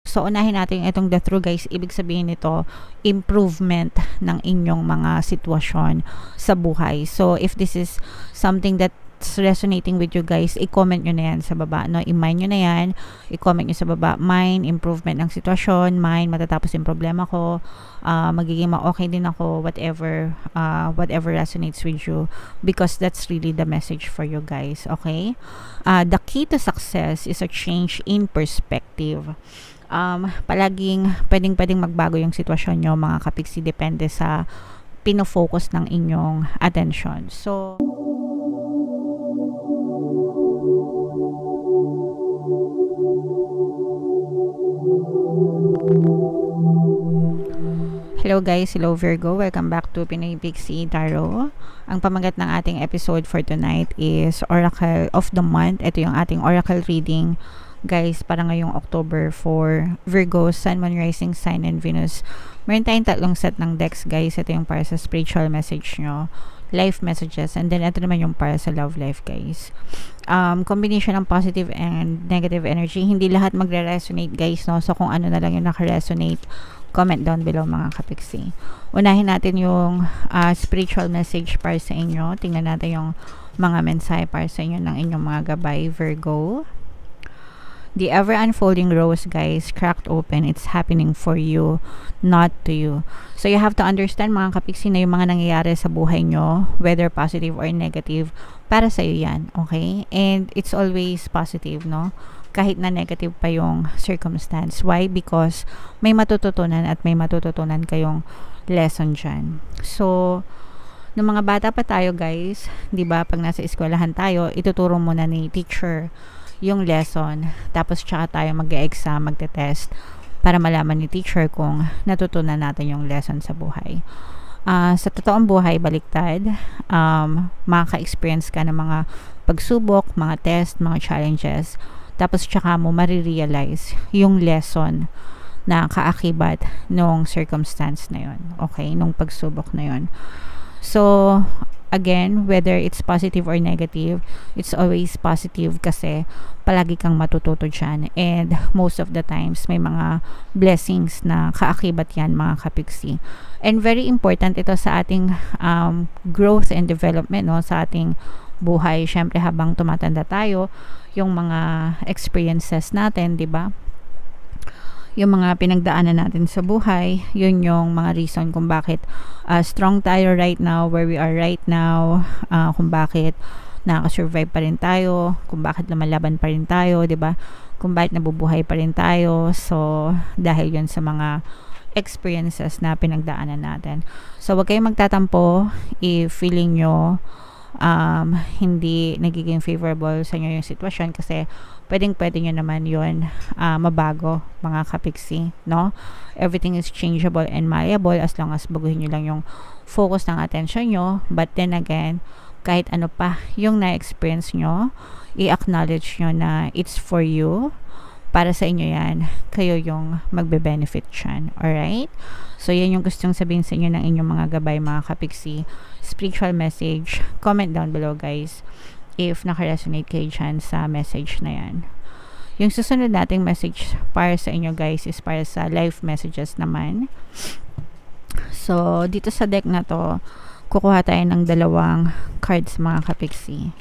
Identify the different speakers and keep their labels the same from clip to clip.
Speaker 1: So, unahin natin itong the through, guys. Ibig sabihin nito, improvement ng inyong mga sitwasyon sa buhay. So, if this is something that's resonating with you, guys, i-comment nyo na yan sa baba, no? I-mine nyo na yan, i-comment nyo sa baba, mine, improvement ng sitwasyon, mine, matatapos yung problema ko, magiging ma-okay din ako, whatever resonates with you, because that's really the message for you, guys, okay? The key to success is a change in perspective. Palaging pwedeng magbago yung sitwasyon nyo, mga kapiksi, depende sa pinofocus ng inyong attention. So, hello guys, hello Virgo, welcome back to Pinoy Pixie Tarot. Ang pamagat ng ating episode for tonight is Oracle of the Month. Ito yung ating Oracle reading, guys, para ngayong October for Virgo, Sun, Moon, Rising Sign, and Venus. Meron tayong tatlong set ng decks, guys. Ito yung para sa spiritual message nyo, life messages, and then ito naman yung para sa love life, guys. Combination ng positive and negative energy. Hindi lahat magre-resonate, guys, no? So kung ano na lang yung naka-resonate, comment down below, mga kapiksi. Unahin natin yung spiritual message para sa inyo. Tingnan natin yung mga mensahe para sa inyo ng inyong mga gabay, Virgo. The ever-unfolding rose, guys, cracked open. It's happening for you, not to you. So, you have to understand, mga kapiksi, na yung mga nangyayari sa buhay nyo, whether positive or negative, para sa iyo yan, okay? And it's always positive, no? Kahit na negative pa yung circumstance. Why? Because may matututunan at may matututunan kayong lesson dyan. So, nung mga bata pa tayo, guys, di ba, pag nasa eskwelahan tayo, ituturo muna ni teacher yung lesson, tapos tsaka tayo mag-exam, magte-test para malaman ni teacher kung natutunan natin yung lesson sa buhay. Sa totoong buhay, baliktad, makaka-experience ka ng mga pagsubok, mga test, mga challenges, tapos tsaka mo marirealize yung lesson na kaakibat nung circumstance na yun, okay, nung pagsubok na yun. So, again, whether it's positive or negative, it's always positive kasi palagi kang matututo dyan. And most of the times, may mga blessings na kaakibat yan, mga kapiksi. And very important ito sa ating growth and development, no? Sa ating buhay. Syempre, habang tumatanda tayo, yung mga experiences natin, di ba? Yung mga pinagdaanan natin sa buhay, yun yung mga reason kung bakit strong tayo right now, where we are right now, kung bakit nakaka-survive pa rin tayo, kung bakit lumalaban pa rin tayo, 'di ba? Kung bakit nabubuhay pa rin tayo. So, dahil yun sa mga experiences na pinagdaanan natin. So, wag kayong magtatampo if feeling nyo hindi nagiging favorable sa inyo yung sitwasyon, kasi pwede nyo naman yun mabago, mga kapiksi, no? Everything is changeable and malleable as long as baguhin nyo lang yung focus ng attention nyo. But then again, kahit ano pa yung na-experience nyo, i-acknowledge nyo na it's for you, para sa inyo yan, kayo yung magbe-benefit dyan, alright? So, yan yung gustong sabihin sa inyo ng inyong mga gabay, mga kapiksi. Spiritual message, comment down below, guys, if naka-resonate kayo dyan sa message na yan. Yung susunod nating message para sa inyo, guys, is para sa life messages naman. So, dito sa deck na to, kukuha tayo ng dalawang cards, mga kapiksi.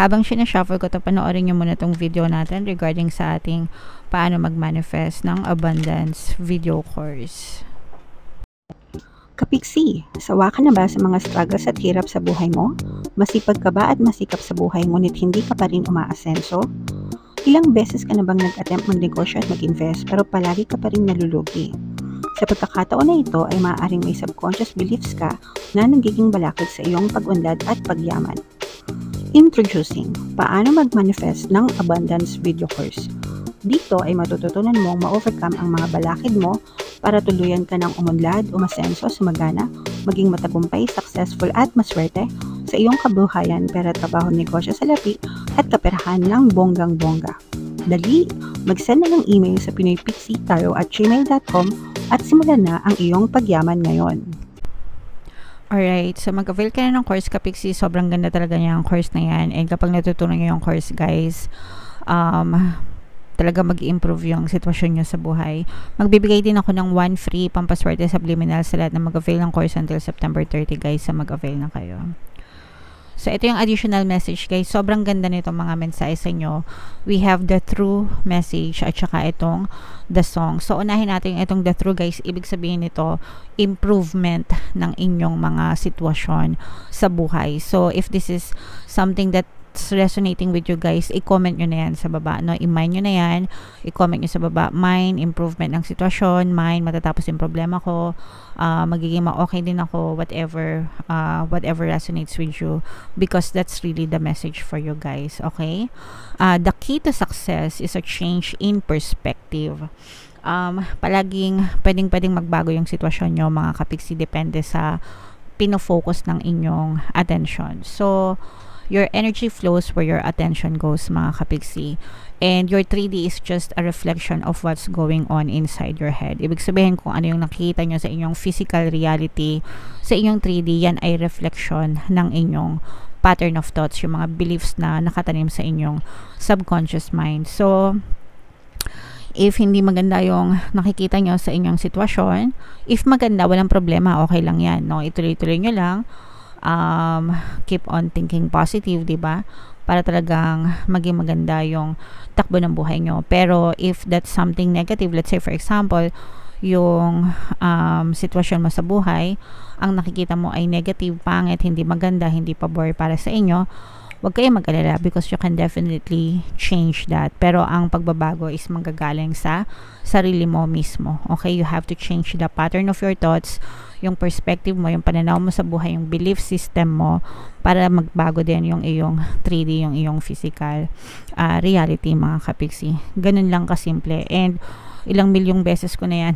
Speaker 1: Habang sinashuffle ko to, panoorin nyo muna tong video natin regarding sa ating paano mag-manifest ng abundance video course.
Speaker 2: Kapiksi, sawa ka na ba sa mga struggles at hirap sa buhay mo? Masipag ka ba at masikap sa buhay ngunit hindi ka pa rin umaasenso? Ilang beses ka na bang nag-attempt magnegosyo at mag-invest pero palagi ka pa rin nalulugi? Sa pagkakataon na ito ay maaaring may subconscious beliefs ka na nagiging balakid sa iyong pag-unlad at pagyaman. Introducing, paano mag-manifest ng abundance video course. Dito ay matututunan mong ma-overcome ang mga balakid mo para tuluyan ka ng umunlad, umasenso, sumagana, maging matagumpay, successful at maswerte sa iyong kabuhayan, pera, trabaho, negosyo, salapi at kaperahan ng bonggang-bongga. Dali, mag-send na ng email sa pinoypixietaro@gmail.com at simulan na ang iyong pagyaman ngayon.
Speaker 1: Alright, so mag-avail ka na ng course, kapiksi. Sobrang ganda talaga niya ang course na yan. And kapag natutunan nyo yung course, guys, talaga mag-improve yung sitwasyon nyo sa buhay. Magbibigay din ako ng 1 free pampaswerte subliminal sa lahat na mag-avail ng course until September 30 guys, sa mag-avail na kayo. So, ito yung additional message guys. Sobrang ganda nito mga mensahe sa inyo. We have the true message at saka itong the song. So, unahin natin itong the true guys. Ibig sabihin nito, improvement ng inyong mga sitwasyon sa buhay. So, if this is something that's resonating with you guys, i-comment nyo na yan sa baba, no? I-mine nyo na yan, i-comment nyo sa baba, mine, improvement ng sitwasyon, mine, matatapos yung problema ko, magiging ma-okay din ako, whatever resonates with you, because that's really the message for you guys, okay? The key to success is a change in perspective. Palaging pwedeng magbago yung sitwasyon nyo mga kapiksi, depende sa pinofocus ng inyong attention. So, your energy flows where your attention goes mga kapiksi. And your 3D is just a reflection of what's going on inside your head. Ibig sabihin kung ano yung nakikita nyo sa inyong physical reality, sa inyong 3D, yan ay reflection ng inyong pattern of thoughts, yung mga beliefs na nakatanim sa inyong subconscious mind. So, if hindi maganda yung nakikita nyo sa inyong sitwasyon, if maganda, walang problema, okay lang yan, no? Ituloy-tuloy nyo lang. Keep on thinking positive, diba? Para talagang maging maganda yung takbo ng buhay nyo. Pero if that's something negative, let's say for example, yung sitwasyon mo sa buhay, ang nakikita mo ay negative, pangit, hindi maganda, hindi pabor para sa inyo, wag kayo mag-alala because you can definitely change that. Pero ang pagbabago is manggagaling sa sarili mo mismo. Okay? You have to change the pattern of your thoughts, yung perspective mo, yung pananaw mo sa buhay, yung belief system mo, para magbago din yung iyong 3D, yung iyong physical reality mga kapiksi. Ganun lang kasimple. And ilang milyong beses ko na yan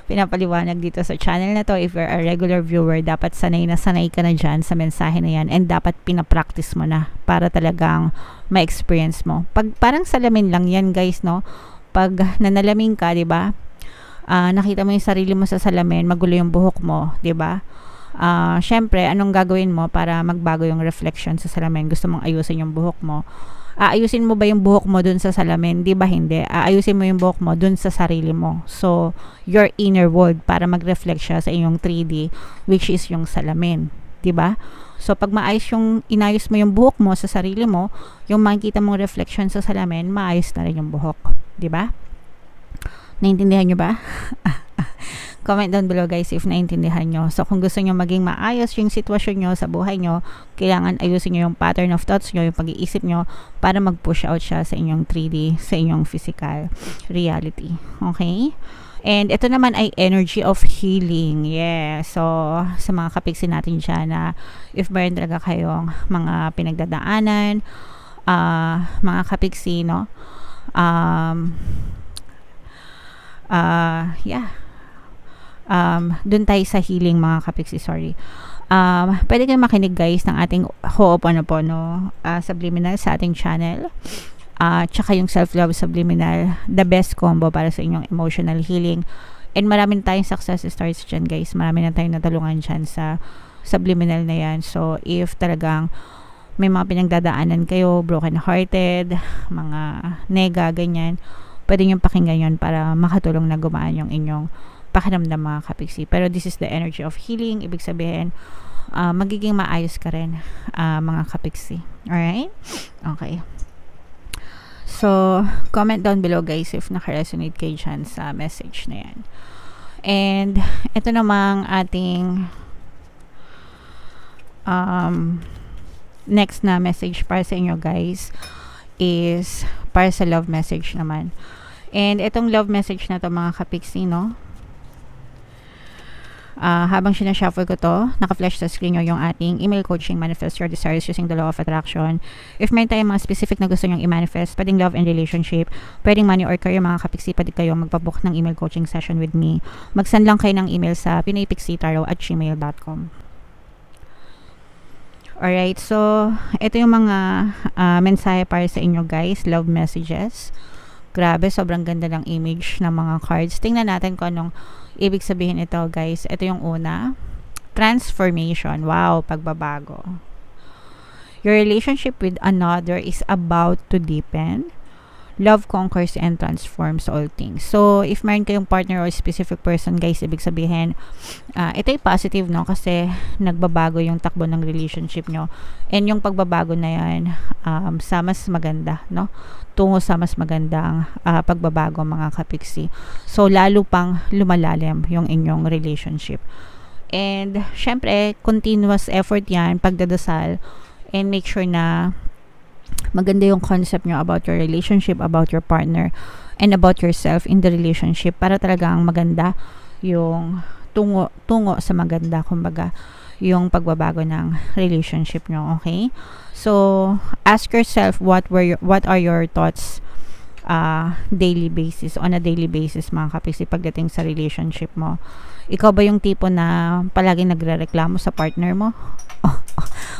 Speaker 1: pinapaliwanag dito sa channel na to. If you're a regular viewer, dapat sanay ka na dyan sa mensahe na yan, and dapat pinapractice mo na para talagang ma-experience mo. Parang salamin lang yan guys, no? Pag nanalamin ka, diba? Nakita mo yung sarili mo sa salamin, magulo yung buhok mo, diba? Syempre, anong gagawin mo para magbago yung reflection sa salamin? Gusto mong ayusin yung buhok mo. Aayusin mo ba yung buhok mo dun sa salamin? Di ba hindi? Aayusin mo yung buhok mo dun sa sarili mo. So, your inner world para mag-reflect siya sa iyong 3D, which is yung salamin. Di ba? So, pag inayos mo yung buhok mo sa sarili mo, yung makikita mong reflection sa salamin, maayos na rin yung buhok. Di ba? Naintindihan nyo ba? Comment down below guys if naintindihan nyo. So, kung gusto nyo maging maayos yung sitwasyon nyo sa buhay nyo, kailangan ayusin nyo yung pattern of thoughts nyo, yung pag-iisip nyo, para mag-push out siya sa inyong 3D, sa inyong physical reality. Okay? And ito naman ay energy of healing. Yeah. So, sa mga kapiksi natin dyan na if meron talaga kayong mga pinagdadaanan, mga kapiksi, no? Dun tayo sa healing mga kapiksi, sorry. Pwede kayong makinig guys ng ating Ho'oponopono subliminal sa ating channel. Tsaka yung self-love subliminal, the best combo para sa inyong emotional healing. And marami na tayong success stories dyan guys. Marami na tayong natulungan dyan sa subliminal na yan. So if talagang may mga pinagdadaanan kayo, broken hearted, mga nega, ganyan, pwede nyo pakinggan yun para makatulong na gumaan yung inyong pakiramdam mga kapiksi. Pero this is the energy of healing. Ibig sabihin, magiging maayos ka rin mga kapiksi. Alright? Okay. So, comment down below guys if naka-resonate kayo dyan sa message na yan. And, ito namang ating next na message para sa inyo guys is para sa love message naman. And, itong love message na to mga kapiksi, no? Habang sinashuffle ko to, naka-flash sa screen nyo yung ating email coaching, manifest your desires using the law of attraction. If may tayong mga specific na gusto nyong i-manifest, pwedeng love and relationship, pwedeng money or career mga kapiksi, pwede kayo magpabook ng email coaching session with me. Mag-send lang kayo ng email sa pinoypixietaro@gmail.com. Alright, so ito yung mga mensahe para sa inyo guys, love messages. Grabe, sobrang ganda ng image ng mga cards. Tingnan natin kung anong ibig sabihin ito guys. Ito yung una, transformation. Wow, pagbabago. Your relationship with another is about to deepen. love conquers and transforms all things. So, if meron kayong partner or specific person, guys, ibig sabihin, ito'y positive, no? Kasi nagbabago yung takbo ng relationship nyo. And yung pagbabago na yan, sa mas maganda, no? Tungo sa mas magandang pagbabago, mga kapiksi. So, lalo pang lumalalim yung inyong relationship. And, syempre, continuous effort yan, pagdadasal, and make sure na maganda yung concept nyo about your relationship, about your partner, and about yourself in the relationship para talagang maganda yung tungo sa maganda, kumbaga, yung pagbabago ng relationship nyo, okay? So, ask yourself what are your thoughts on a daily basis, mga kapiksi, pagdating sa relationship mo. Ikaw ba yung tipo na palaging nagrereklamo sa partner mo?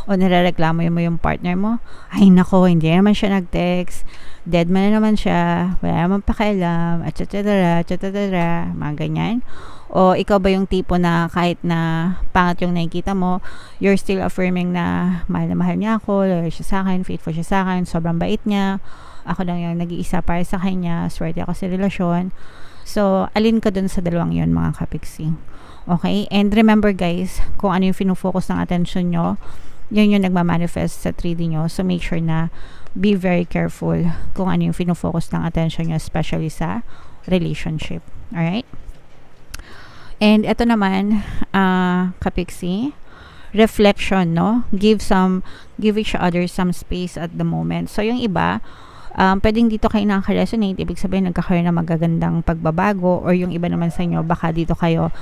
Speaker 1: O nirereklamo mo yung partner mo? Ay nako, hindi naman siya nag-text, dead man na naman siya, wala naman pakialam, etc. Mga ganyan. O ikaw ba yung tipo na kahit na pangat yung nakikita mo, you're still affirming na mahal na mahal niya ako, loyal siya sa akin, faithful siya sa akin, sobrang bait niya, ako lang yung nag-iisa para sa kanya, swerte ako sa relasyon. So, alin ka dun sa dalawang yun, mga kapiksi? Okay? And remember, guys, kung ano yung finufocus ng attention nyo, yun yung nagmamanifest sa 3D nyo. So, make sure na be very careful kung ano yung finufocus ng attention nyo, especially sa relationship. Alright? And ito naman, kapiksi, reflection, no? Give each other some space at the moment. So, yung iba, pwedeng dito kayo nakaka-resonate, ibig sabihin nagkakaroon ng magagandang pagbabago, or yung iba naman sa inyo, baka dito kayo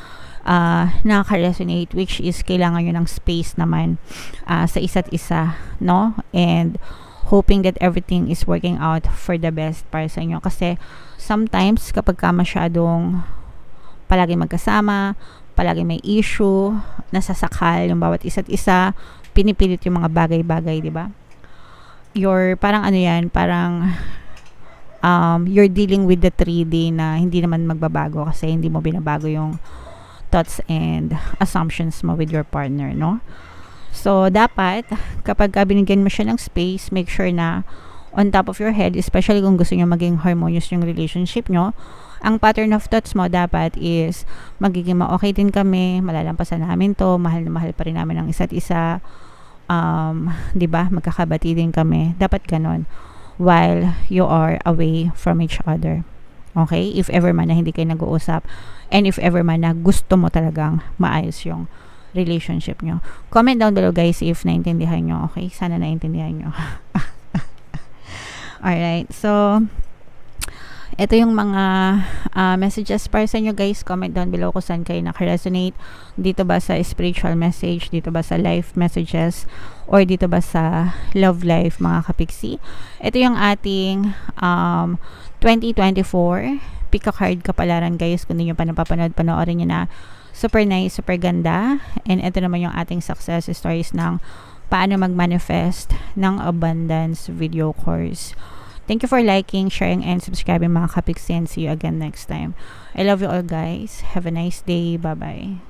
Speaker 1: nakaka-resonate, which is kailangan nyo ng space naman sa isa't isa, no? And hoping that everything is working out for the best para sa inyo. Kasi sometimes kapag ka masyadong palagi magkasama, palagi may issue, nasasakal yung bawat isa't isa, pinipilit yung mga bagay-bagay, di ba? Parang ano yan, parang you're dealing with the 3D na hindi naman magbabago kasi hindi mo binabago yung thoughts and assumptions mo with your partner, no? So, dapat, kapag binigyan mo siya ng space, make sure na on top of your head, especially kung gusto nyo maging harmonious yung relationship nyo, ang pattern of thoughts mo dapat is magiging okay din kami, malalampasan namin to, mahal na mahal pa rin namin ang isa't isa, di ba? Magkakabati din kami. Dapat ganon while you are away from each other. Okay? If ever man na hindi kayo nag-uusap, and if ever man na gusto mo talagang maayos yung relationship nyo. Comment down below, guys, if naintindihan nyo. Okay? Sana naintindihan nyo. Alright. So, ito yung mga messages para sa inyo, guys. Comment down below kung saan kayo naka-resonate. Dito ba sa spiritual message? Dito ba sa life messages? Or dito ba sa love life, mga kapiksi? Ito yung ating 2024 pick a card kapalaran, guys. Kung hindi nyo pa napapanood, panoorin nyo na. Super nice, super ganda. And ito naman yung ating success stories ng paano mag-manifest ng abundance video course. Thank you for liking, sharing, and subscribing, mga kapiksi, and see you again next time. I love you all, guys. Have a nice day. Bye-bye.